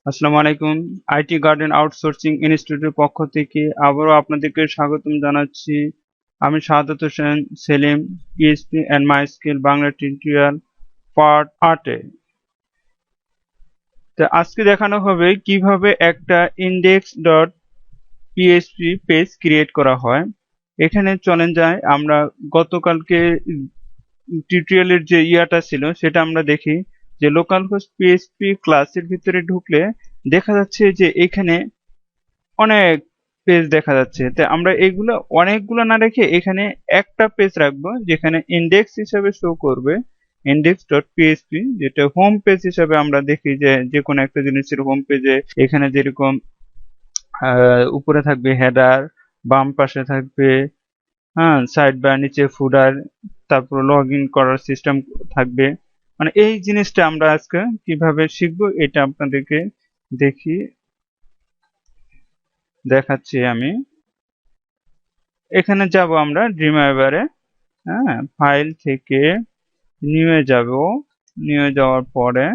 আসসালামু আলাইকুম। IT garden outsourcing ইনস্টিটিউটের পক্ষ থেকে আবারও আপনাদেরকে স্বাগতম জানাচ্ছি। আমি Sahadat Hossain Selim, PHP and MySQL Bangla tutorial part 8 এ। তো আজকে দেখানো হবে কিভাবে একটা index dot PHP page create করা হয়। এখানে চলেন যাই আমরা গতকালকে টিউটোরিয়ালের যে ইয়াটা ছিল সেটা আমরা দেখি যে লোকাল হোস্ট পিএইচপি ক্লাসের ভিতরে ঢুকলে দেখা যাচ্ছে যে এখানে অনেক পেজ দেখা যাচ্ছে। তো আমরা এগুলো অনেকগুলো না রেখে এখানে একটা পেজ রাখবো যেখানে ইন্ডেক্স হিসাবে শো করবে ইন্ডেক্স ডট পিএইচপি, যেটা হোম পেজ হিসাবে আমরা দেখি যে যে কোনো একটা জিনিসের হোম পেজে এখানে যেরকম উপরে থাকবে হেডার, বাম পাশে থাকবে সাইড বার, নিচে ফুডার, তারপর লগ ইন করার সিস্টেম থাকবে। মানে এই জিনিসটা আমরা আজকে কিভাবে শিখবো এটা আপনাদেরকে দেখি দেখাচ্ছি আমি। এখানে যাব আমরা ড্রিমওয়েভারে, ফাইল থেকে নিয়ে যাব। নিয়ে যাওয়ার পরে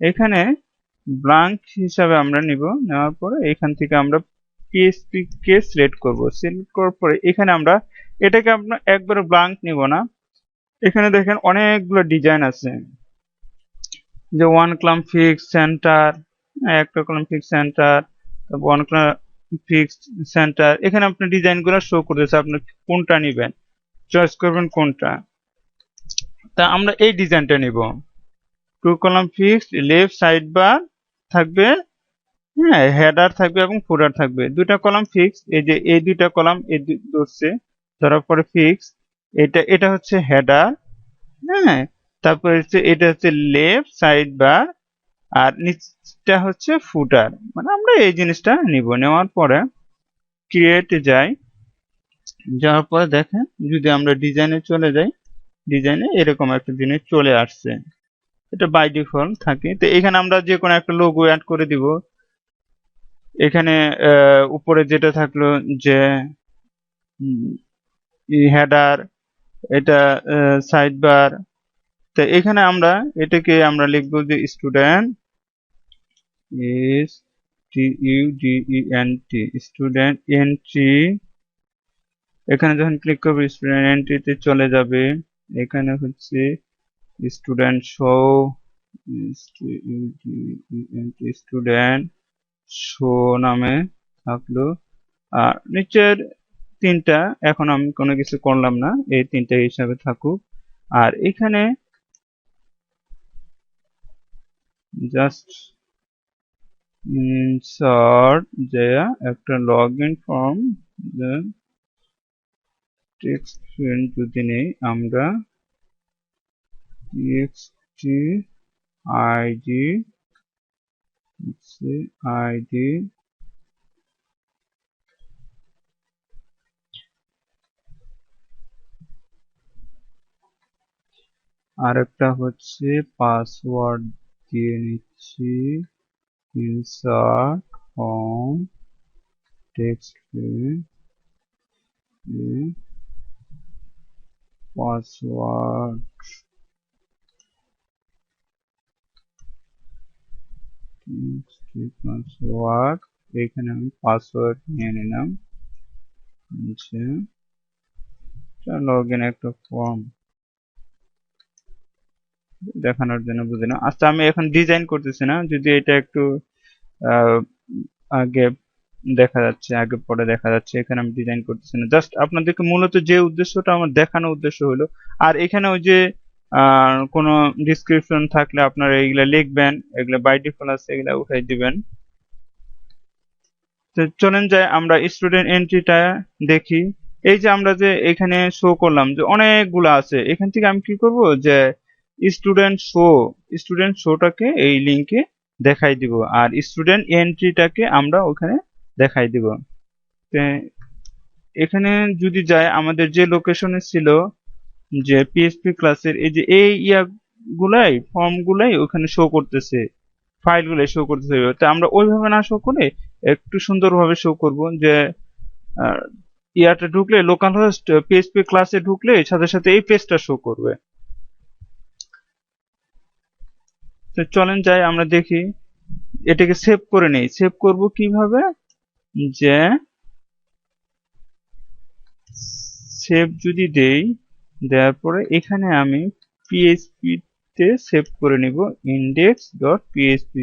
এখানে ব্ল্যাঙ্ক হিসাবে আমরা নিব। নেওয়ার পরে এখান থেকে আমরা পিএইচপি কে সিলেক্ট করব। সিলেক্ট করার পরে এখানে আমরা এটাকে আপনার একবারে ব্ল্যাঙ্ক নিব না। এখানে দেখেন অনেকগুলো ডিজাইন আছে, যে ওয়ান কলাম ফিক্স সেন্টার, একটা column fix centre, one column fix centre. এখানে আপনার ডিজাইন গুলো শো করতেছে, আপনি কোনটা নিবেন, চয়েস করবেন কোনটা। তা আমরা এই ডিজাইনটা নিব। Two column fix, left side bar থাকবে, হেডার থাকবে এবং ফুটার থাকবে। দুইটা কলাম ফিক্স, এই যে এই দুইটা কলাম এই ধরছে, ধরার পরে ফিক্স। এটা হচ্ছে হেডার, হ্যাঁ। তারপরে হচ্ছে এটা হচ্ছে লেফট সাইড বার, আর নিচটা হচ্ছে ফুটার। মানে আমরা এই জিনিসটা নিব। নেওয়ার পরে ক্রিয়েটে যাই। যাওয়ার পরে দেখেন যদি আমরা ডিজাইনে চলে যাই, ডিজাইনে এরকম একটা জিনিস চলে আসছে। এটা বাই ডিফল্ট থাকে। তো এখানে আমরা যে কোনো একটা লোগো অ্যাড করে দিব। এখানে উপরে যেটা থাকলো যে হেডার, এটা সাইড বার। তো এখানে আমরা এটাকে আমরা লিখবো যে স্টুডেন্ট, ইস TUDENT, স্টুডেন্ট এন্ট্রি। এখানে যখন ক্লিক করবে স্টুডেন্ট এন্ট্রিতে চলে যাবে। এখানে হচ্ছে স্টুডেন্ট শো, স্টুডেন্ট শো নামে থাকলো। আর নিচের তিনটা এখন আমি কোনো কিছু করলাম না, এই তিনটা হিসাবে থাকুক। আর এখানে জাস্ট ইনসার্ট যে একটা log in form, text field যদি নেই আমরা txt id আরেকটা হচ্ছে পাসওয়ার্ড দিয়ে নিচ্ছি। Insert form text field, password, password. এখানে আমি পাসওয়ার্ড নিয়ে নিলাম। লগ ইন একটা ফর্ম দেখানোর জন্য বুঝলাম। আচ্ছা আমি এখন ডিজাইন করতেছি না, যদি এটা একটু আগে দেখা যাচ্ছে, আগে পরে দেখা যাচ্ছে। এখানে আমি ডিজাইন করতেছি না, জাস্ট আপনাদেরকে মূলত যে উদ্দেশ্যটা আমার দেখানোর উদ্দেশ্য হলো। আর এখানে ওই যে কোনো ডিসক্রিপশন থাকলে আপনারা এইগুলা লিখবেন, এগুলা বাই ডিফল্ট আছে, এগুলা উঠাই দিবেন। তো চলেন যাই আমরা স্টুডেন্ট এন্ট্রিটা দেখি। এই যে আমরা যে এখানে শো করলাম যে অনেকগুলো আছে, এখান থেকে আমি কি করব যে স্টুডেন্ট শোটাকে এই লিংকে দেখাই দিব, আর স্টুডেন্ট এন্ট্রিটাকে আমরা ওখানে দেখাই দিব। এখানে যদি যায় আমাদের যে লোকেশনে ছিল যে পিএইচপি ক্লাসের, এই যে এই গুলাই ফর্ম গুলাই ওখানে শো করতেছে, ফাইল গুলাই শো করতেছে। তো আমরা ওইভাবে না শো করে একটু সুন্দরভাবে শো করব যে ইয়াটা ঢুকলে লোকাল হোস্ট পিএইচপি ক্লাসে ঢুকলে সাথে সাথে এই পেজটা শো করবে। তো চলেন যাই আমরা দেখি। এটাকে সেভ করে নেই। সেভ করব কিভাবে, যে সেভ যদি দেই, দেওয়ার পরে এখানে আমি পিএইচপি তে সেভ করে নিব index.php।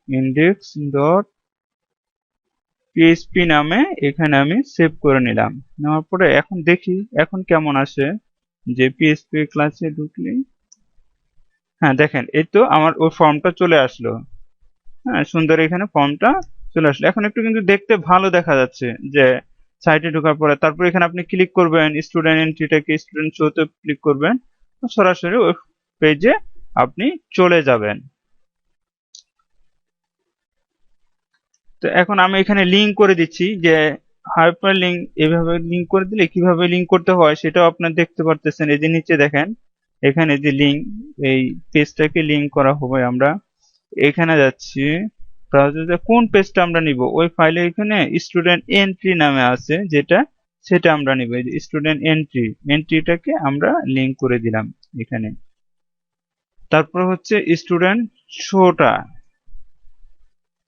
index.php নামে এখানে আমি সেভ করে নিলাম। নেওয়ার পরে এখন দেখি এখন কেমন আসে, যে পিএইচপি ক্লাসে ঢুকলে হ্যাঁ দেখেন এই তো আমার ওই ফর্মটা চলে আসলো। হ্যাঁ সুন্দর, এখানে ফর্মটা চলে আসলো। এখন একটু কিন্তু দেখতে ভালো দেখা যাচ্ছে, যে সাইটে ঢোকার পরে তারপর এখানে আপনি ক্লিক করবেন স্টুডেন্ট এন্ট্রিটাকে স্টুডেন্ট শোতে ক্লিক করবেন, সরাসরি ওই পেজে আপনি চলে যাবেন। তো এখন আমি এখানে লিংক করে দিচ্ছি, যে হাইপার লিংক এভাবে লিংক করে দিলে কিভাবে লিংক করতে হয় সেটাও আপনারা দেখতে পারতেছেন। এই যে নিচে দেখেন এখানে যে লিংক, এই পেজটাকে লিংক করা হবে। আমরা এখানে যাচ্ছি, ব্রাউজারে কোন পেজটা আমরা নিব, ওই ফাইলে এখানে স্টুডেন্ট এন্ট্রি নামে আছে যেটা, সেটা আমরা নিব। এই যে স্টুডেন্ট এন্ট্রিটাকে আমরা লিংক করে দিলাম এখানে। তারপর হচ্ছে স্টুডেন্ট শোটা,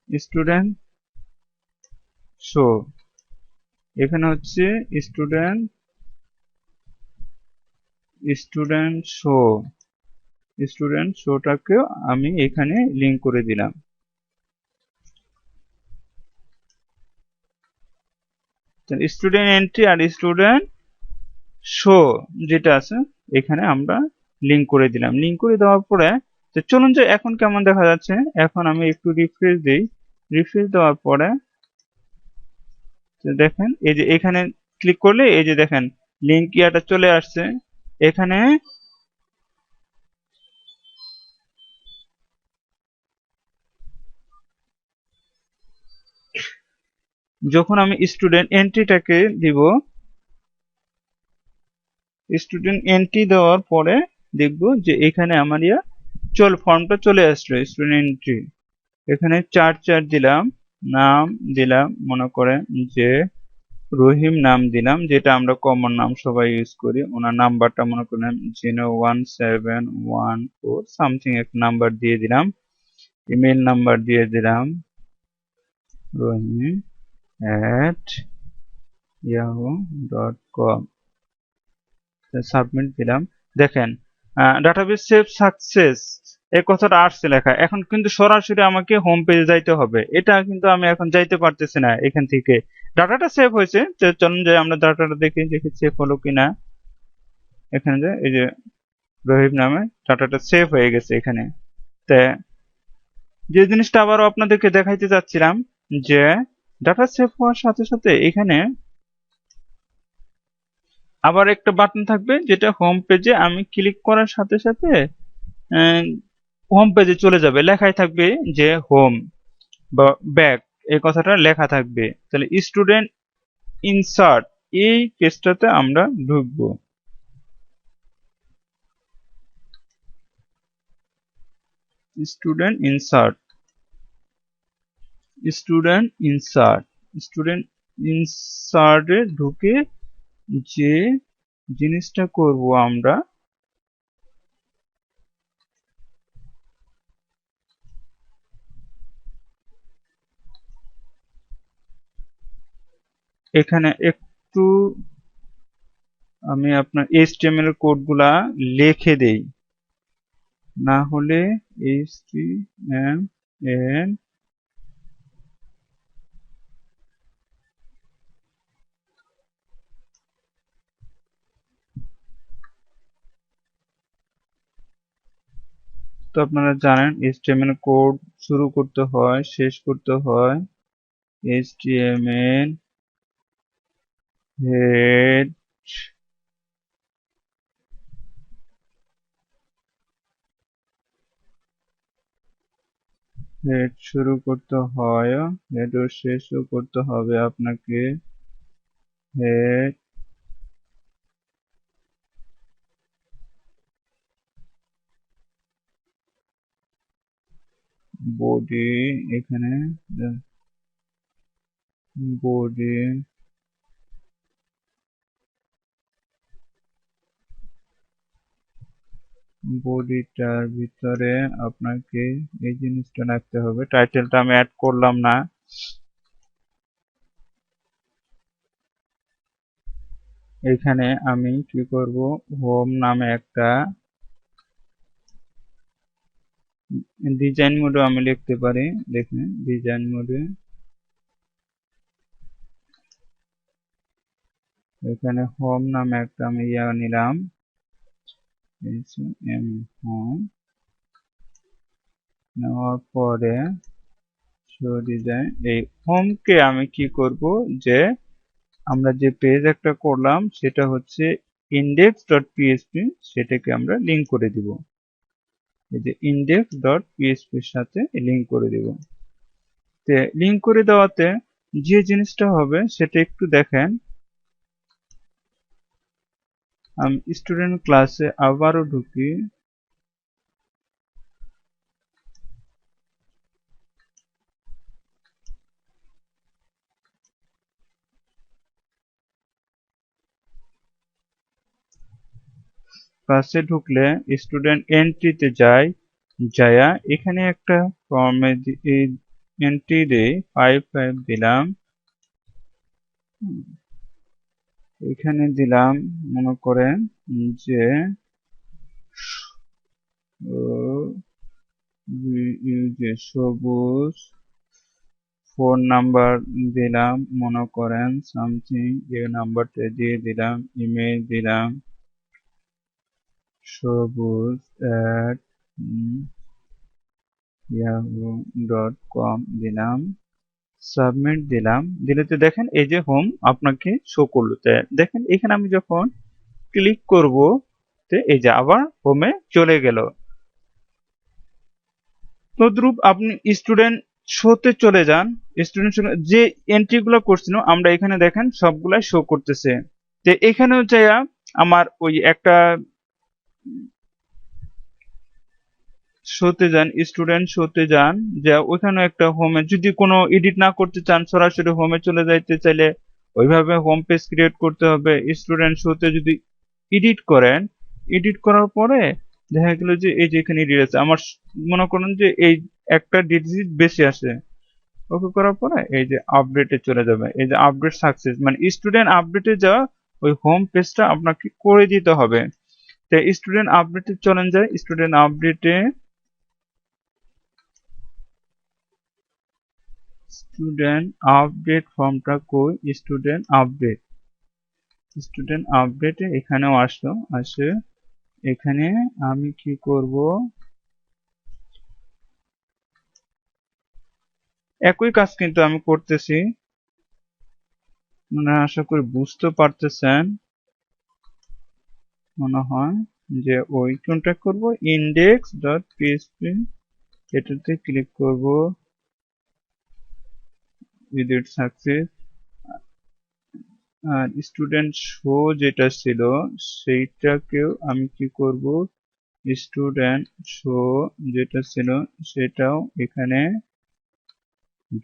স্টুডেন্ট শো, এখানে হচ্ছে স্টুডেন্ট স্টুডেন্ট শো স্টুডেন্ট শোটাকেও আমি এখানে লিংক করে দিলাম। স্টুডেন্ট এন্ট্রি আর স্টুডেন্ট শো যেটা আছে এখানে আমরা লিংক করে দিলাম। লিংক করে দেওয়ার পরে তো চলুন যে এখন কেমন দেখা যাচ্ছে। এখন আমি একটু রিফ্রেশ দিই। রিফ্রেশ দেওয়ার পরে তো দেখেন এই যে এখানে ক্লিক করলে এই যে দেখেন লিংক ইয়াটা চলে আসছে। এখানে যখন আমি স্টুডেন্ট এন্ট্রিটাকে দিব, স্টুডেন্ট এন্ট্রি দেওয়ার পরে দেখব যে এখানে আমার ফর্মটা চলে আসলো স্টুডেন্ট এন্ট্রি। এখানে চার দিলাম, নাম দিলাম মনে করেন যে রহিম নাম দিলাম, যেটা আমরা কমন নাম সবাই ইউজ করি। ওনার নাম্বারটা মনে করেন 01714 সামথিং একটা নাম্বার দিয়ে দিলাম। ইমেল নাম্বার দিয়ে দিলাম rahim@yahoo.com। সাবমিট দিলাম। দেখেন ডাটাবেস সেভ সাকসেস এই কথাটা আসছে লেখা। এখন কিন্তু সরাসরি আমাকে হোম পেজে যাইতে হবে, এটা কিন্তু আমি এখন যাইতে পারতেছি না। এখান থেকে ডাটাটা সেভ হয়েছে, চলুন যে আমরা ডাটাটা দেখি সেভ হলো কিনা। এখানে যে এই যে রহিম নামে ডাটাটা সেভ হয়ে গেছে এখানে। তে যে জিনিসটা আবারও আপনাদেরকে দেখাইতে চাচ্ছিলাম, যে ডাটা সেভ হওয়ার সাথে সাথে এখানে আবার একটা বাটন থাকবে, যেটা হোম পেজে আমি ক্লিক করার সাথে সাথে হোম পেজে চলে যাবে, লেখাই থাকবে যে হোম বা ব্যাক, এই কথাটা লেখা থাকবে। তাহলে স্টুডেন্ট ইনসার্ট এই পেজটাতে আমরা ঢুকবো। Student insert student insert student ইনসার্টে ঢুকে যে জিনিসটা করব আমরা, এখানে একটু আমি আপনার HTML কোডগুলা লিখে দেই, না হলে HTML তো আপনারা জানেন HTML কোড শুরু করতে হয়, শেষ করতে হয় HTML হেড হেড শুরু করতে হয়, হেড ও শেষও করতে হবে আপনাকে। হেড বডি, এখানে বডি বডিটার ভিতরে আপনাকে এই জিনিসটা রাখতে হবে। টাইটেলটা আমি অ্যাড করলাম না। এখানে আমি কি করব, হোম নামে একটা ডিজাইন মোডও আমি লিখতে পারি। দেখেন ডিজাইন মোডে এখানে হোম নামে একটা আমি নিলাম, হোম নেওয়ার পরে শো ডিজাইন। এই হোমকে আমি কি করব, যে আমরা যে পেজ একটা করলাম সেটা হচ্ছে index.php, সেটাকে আমরা লিংক করে দিব। এই যে index.php এর সাথে লিংক করে দিব। তে লিংক করে দেওয়াতে যে জিনিসটা হবে সেটা একটু দেখেন। আমি স্টুডেন্ট ক্লাসে আবারও ঢুকি। ক্লাসে ঢুকলে স্টুডেন্ট এন্ট্রিতে যাই, যায়া এখানে একটা ফর্মে এন্ট্রি দেই 5 দিলাম। এখানে দিলাম মনে করেন যে সবুজ, ফোন নাম্বার দিলাম মনে করেন সামথিং, এই নাম্বারটা দিয়ে দিলাম, ইমেল দিলাম সবুজ@yahoo.com দিলাম, সাবমিট দিলাম। দিলে তো দেখেন এই যে হোম আপনাকে শো করলো। দেখেন এখানে আমি যখন ক্লিক করব তো এই যে আবার হোমে চলে গেল। তদ্রূপ আপনি স্টুডেন্ট শোতে চলে যান। স্টুডেন্ট যে এন্ট্রি গুলো করছিলাম আমরা এখানে দেখেন সবগুলাই শো করতেছে। তো এখানেও যাইয়া আমার ওই একটা শোতে যান, স্টুডেন্ট শোতে যান, যে ওইখানে একটা হোমে যদি কোনো এডিট না করতে চান, সরাসরি হোমে চলে যাইতে চাইলে ওইভাবে হোম পেজ ক্রিয়েট করতে হবে। স্টুডেন্ট শোতে যদি এডিট করেন, এডিট করার পরে দেখা গেল যে এই যে এখানে এডিট আছে, আমার মনে করেন যে এই একটা ডিজিট বেশি আসে, ওকে করার পরে এই যে আপডেটে চলে যাবে। এই যে আপডেট সাকসেস, মানে স্টুডেন্ট আপডেটে যাওয়া ওই হোম পেজটা আপনাকে করে দিতে হবে। তো স্টুডেন্ট আপডেটে চলেন যায়, স্টুডেন্ট আপডেটে স্টুডেন্ট আপডেট ফর্মটা কই, স্টুডেন্ট আপডেটে এখানেও আসলো, আসে। এখানে আমি কি করব, একই কাজ কিন্তু আমি করতেছি, মানে আশা করি বুঝতে পারতেছেন মনে হয়। যে ওই কোনটা করব, index.php, এটাতে ক্লিক করব, উইথ সাকসেস। আর স্টুডেন্ট শো যেটা ছিল সেইটাকেও আমি কি করব, স্টুডেন্ট শো যেটা ছিল সেটাও এখানে,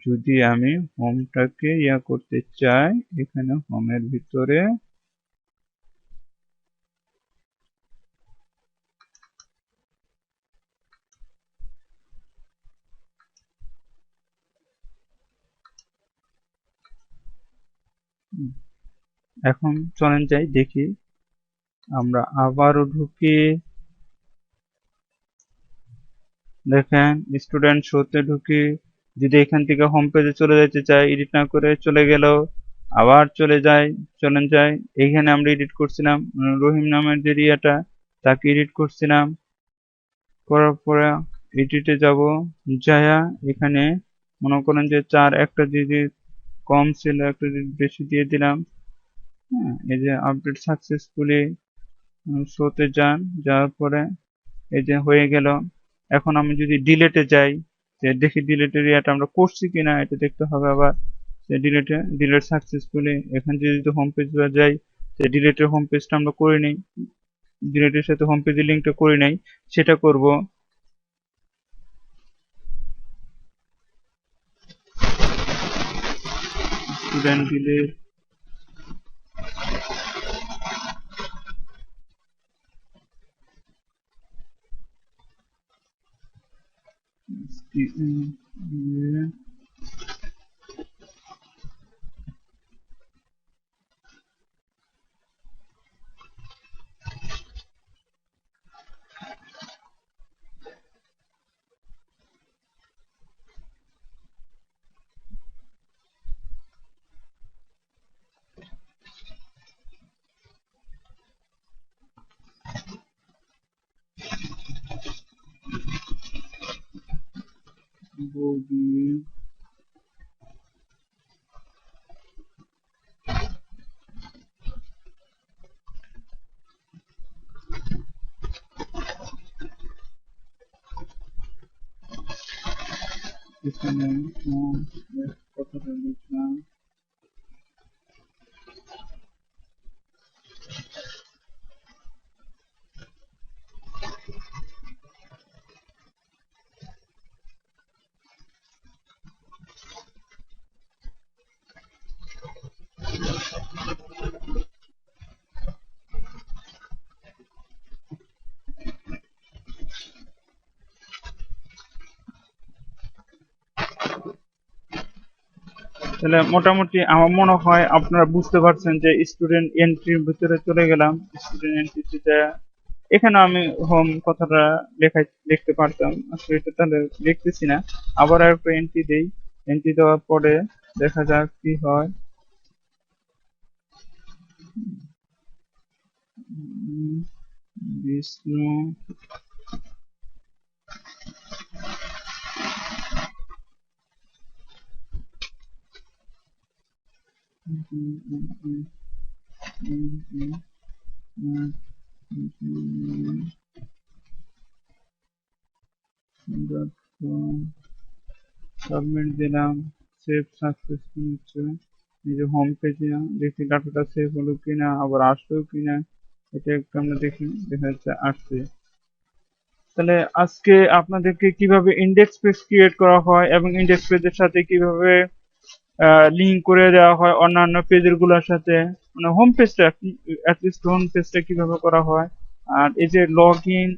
যদি আমি হোমটাকে করতে চাই, এখানে হোমের ভিতরে এখন চলেন যাই দেখি। আমরা আবারও ঢুকি, দেখেন স্টুডেন্ট শোতে ঢুকি, যদি এখান থেকে হোম পেজে চলে যেতে চাই, এডিট না করে চলে গেল, আবার চলে যাই, চলেন যাই। এইখানে আমরা এডিট করছিলাম রহিম নামের যে রিয়াটা, তাকে এডিট করছিলাম, করার পরে এডিটে যাব, যায়া এখানে মনে করেন যে একটা ডিজিট কম ছিল, একটা ডিজিট বেশি দিয়ে দিলাম। হ্যাঁ, এই যে আপডেট সাকসেসফুলি, শোতে যান, যাওয়ার পরে এই যে হয়ে গেল। এখন আমি যদি ডিলেটে যাই, যে দেখি ডিলেট এরিয়াটা আমরা করছি কিনা এটা দেখতে হবে। আবার ডিলেট সাকসেসফুলি, এখান থেকে যদি হোম পেজ যাই, ডিলেটের হোম পেজটা আমরা করে নিই, ডিলেটের সাথে হোম পেজের লিঙ্কটা করে নেই, সেটা করব। স্টুডেন্ট ডিলেট, বডি এখানে কথাটা লিখলাম। তাহলে মোটামুটি আমার মনে হয় আপনারা বুঝতে পারছেন যে স্টুডেন্ট এন্ট্রির ভিতরে চলে গেলাম। স্টুডেন্ট এন্ট্রিতে এখানে আমি হোম কথাটা লিখতে পারতাম, আসলে এটা তাহলে লিখতেছি না। আবার একটা এন্ট্রি দেই, এন্ট্রি দেওয়ার পরে দেখা যাক কি হয়। বিষ্ণু সাবমিট দিলাম, সেভ সাকসেসফুল হচ্ছে। এই যে হোম পেজে দেখি ডাটাটা সেভ হলো কিনা, আবার আসলো কিনা, এটা একটু আমরা দেখি। দেখা যাচ্ছে আসছে। তাহলে আজকে আপনাদেরকে কিভাবে ইন্ডেক্স পেজ ক্রিয়েট করা হয় এবং ইন্ডেক্স পেজের সাথে কিভাবে লিঙ্ক করে দেওয়া হয় অন্যান্য পেজের গুলোর সাথে, মানে হোম পেজটা অ্যাটলিস্ট হোম পেজটা কিভাবে করা হয়। আর এই যে লগ ইন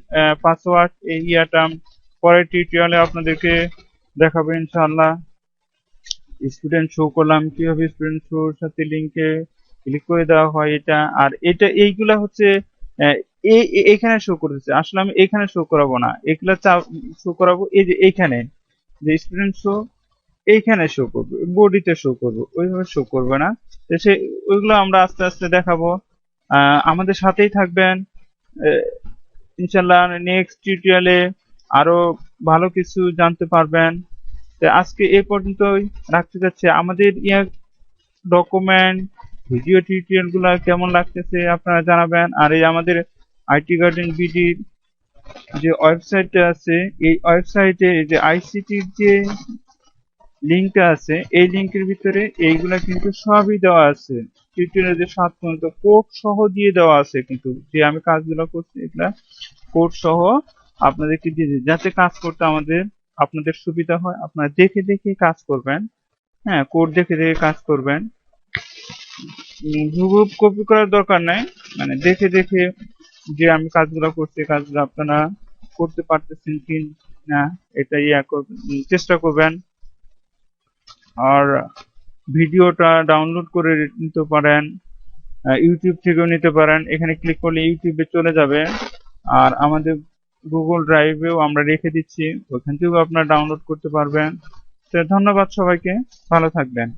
পাসওয়ার্ড এই ইয়াটা পরের টিউটোরিয়ালে আপনাদেরকে দেখাবো ইনশাআল্লাহ। স্টুডেন্ট শো করলাম কিভাবে স্টুডেন্ট শোর সাথে লিঙ্কে ক্লিক করে দেওয়া হয় এটা। আর এটা এইগুলা হচ্ছে এখানে শো করতেছে, আসলে আমি এখানে শো করাবো না, এগুলা শো করাবো এই যে এইখানে, যে স্টুডেন্ট শো এইখানে শো করবে, বডিতে শো করবে, ওইভাবে শো করবে না। তো সে ওইগুলো আমরা আস্তে আস্তে দেখাবো। আমাদের সাথেই থাকবেন ইনশাল্লাহ। নেক্সট টিউটোরিয়ালে আরো ভালো কিছু জানতে পারবেন। তো আজকে এই পর্যন্তই রাখতে যাচ্ছে। আমাদের ডকুমেন্ট ভিডিও টিউটোরিয়াল গুলা কেমন লাগতেছে আপনারা জানাবেন। আর এই আমাদের আইটি গার্ডেন বিডির যে ওয়েবসাইটটা আছে, এই ওয়েবসাইটে যে আইসিটির যে লিঙ্কটা আছে, এই লিঙ্কের ভিতরে এইগুলা কিন্তু সবই দেওয়া আছে। টিউটোরিয়ালের যে 7 পর্যন্ত কোড সহ দিয়ে দেওয়া আছে, কিন্তু যে আমি কাজগুলো করছি এগুলা কোড সহ আপনাদেরকে দিয়ে দিই, যাতে কাজ করতে আপনাদের সুবিধা হয়। আপনারা দেখে দেখে কাজ করবেন। হ্যাঁ, কোড দেখে দেখে কাজ করবেন। হুবহু কপি করার দরকার নাই, মানে দেখে দেখে যে আমি কাজগুলো করছি, কাজগুলো আপনারা করতে পারতেছেন কি না এটা চেষ্টা করবেন। আর ভিডিওটা ডাউনলোড করে নিতে পারেন, ইউটিউব থেকেও নিতে পারেন। এখানে ক্লিক করলে ইউটিউবে চলে যাবে। আর আমাদের গুগল ড্রাইভেও আমরা রেখে দিচ্ছি, ওখান থেকেও আপনারা ডাউনলোড করতে পারবেন। তো ধন্যবাদ সবাইকে, ভালো থাকবেন।